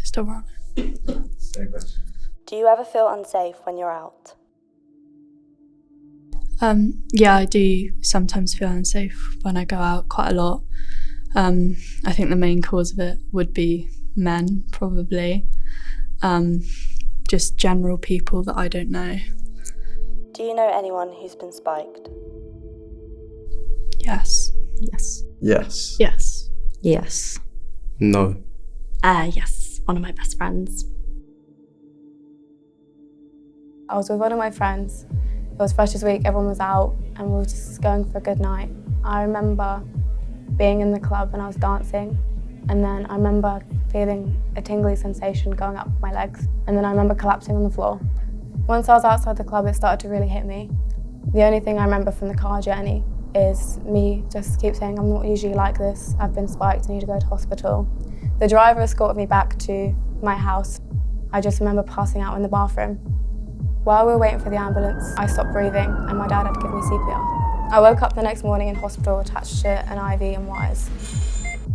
Still running. Same question. Do you ever feel unsafe when you're out? Yeah, I do sometimes feel unsafe when I go out quite a lot. I think the main cause of it would be men, probably. Just general people that I don't know. Do you know anyone who's been spiked? Yes. Yes. Yes. Yes. Yes. No. Yes. One of my best friends. I was with one of my friends. It was Freshers Week, everyone was out and we were just going for a good night. I remember being in the club and I was dancing, and then I remember feeling a tingly sensation going up my legs, and then I remember collapsing on the floor. Once I was outside the club, it started to really hit me. The only thing I remember from the car journey is me just keep saying, I'm not usually like this, I've been spiked, I need to go to hospital. The driver escorted me back to my house. I just remember passing out in the bathroom. While we were waiting for the ambulance, I stopped breathing and my dad had to give me CPR. I woke up the next morning in hospital attached to an IV and wires.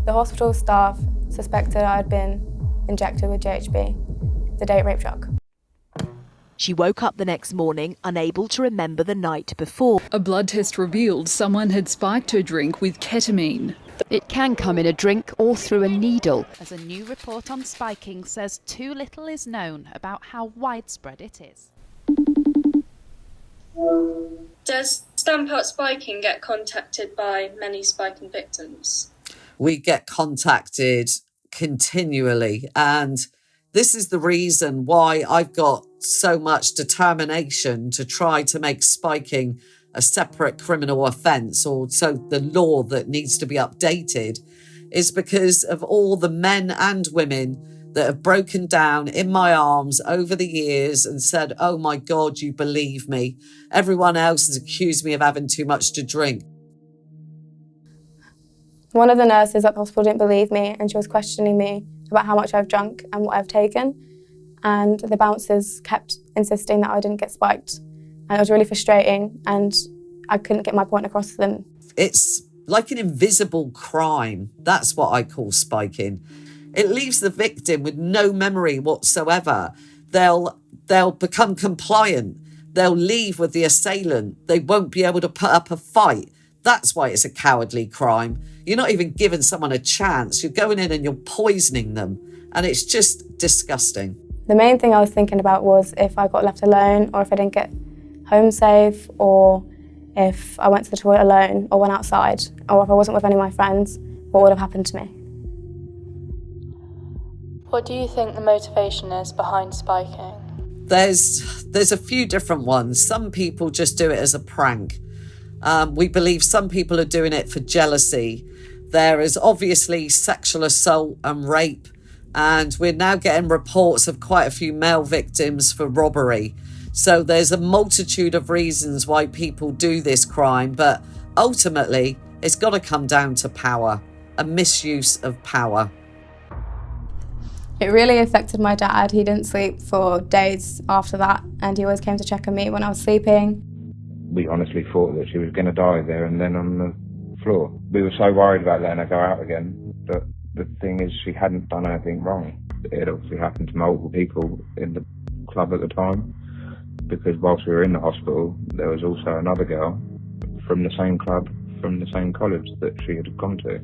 The hospital staff suspected I had been injected with GHB, the date rape drug. She woke up the next morning unable to remember the night before. A blood test revealed someone had spiked her drink with ketamine. It can come in a drink or through a needle. As a new report on spiking says, too little is known about how widespread it is. Does Stamp Out Spiking get contacted by many spiking victims? We get contacted continually, and this is the reason why I've got so much determination to try to make spiking a separate criminal offence, or so the law that needs to be updated, is because of all the men and women that have broken down in my arms over the years and said, oh my God, you believe me. Everyone else has accused me of having too much to drink. One of the nurses at the hospital didn't believe me and she was questioning me about how much I've drunk and what I've taken. And the bouncers kept insisting that I didn't get spiked. And it was really frustrating and I couldn't get my point across to them. It's like an invisible crime. That's what I call spiking. It leaves the victim with no memory whatsoever. They'll become compliant. They'll leave with the assailant. They won't be able to put up a fight. That's why it's a cowardly crime. You're not even giving someone a chance. You're going in and you're poisoning them. And it's just disgusting. The main thing I was thinking about was if I got left alone, or if I didn't get home safe, or if I went to the toilet alone or went outside, or if I wasn't with any of my friends, what would have happened to me? What do you think the motivation is behind spiking? There's a few different ones. Some people just do it as a prank. We believe some people are doing it for jealousy. There is obviously sexual assault and rape, and we're now getting reports of quite a few male victims for robbery. So there's a multitude of reasons why people do this crime, but ultimately it's got to come down to power, a misuse of power. It really affected my dad. He didn't sleep for days after that, and he always came to check on me when I was sleeping. We honestly thought that she was going to die there and then on the floor. We were so worried about letting her go out again, but the thing is she hadn't done anything wrong. It obviously happened to multiple people in the club at the time, because whilst we were in the hospital, there was also another girl from the same club, from the same college that she had gone to.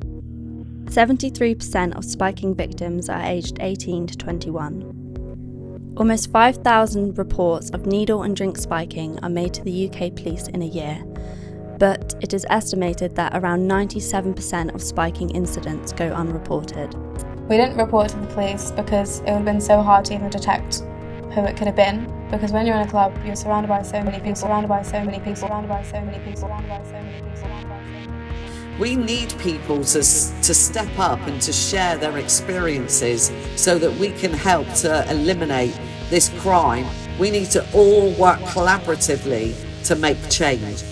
73% of spiking victims are aged 18 to 21. Almost 5,000 reports of needle and drink spiking are made to the UK police in a year, but it is estimated that around 97% of spiking incidents go unreported. We didn't report it to the police because it would have been so hard to even detect who it could have been, because when you're in a club, you're surrounded by so many people, surrounded by so many people, surrounded by so many people, surrounded by so many people, surrounded by so many people. We need people to step up and to share their experiences so that we can help to eliminate this crime. We need to all work collaboratively to make change.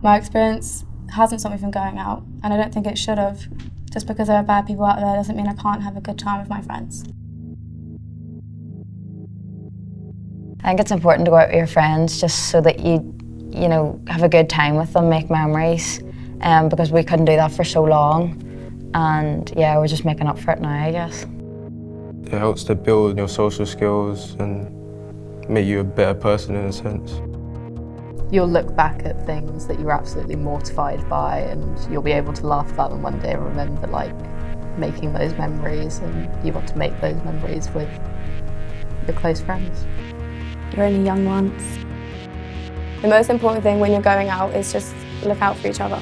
My experience hasn't stopped me from going out, and I don't think it should have. Just because there are bad people out there doesn't mean I can't have a good time with my friends. I think it's important to go out with your friends just so that you have a good time with them, make memories. Because we couldn't do that for so long, and yeah, we're just making up for it now, I guess. It helps to build your social skills and make you a better person in a sense. You'll look back at things that you were absolutely mortified by, and you'll be able to laugh about them one day and remember like making those memories, and you want to make those memories with your close friends. You're only young once. The most important thing when you're going out is just look out for each other.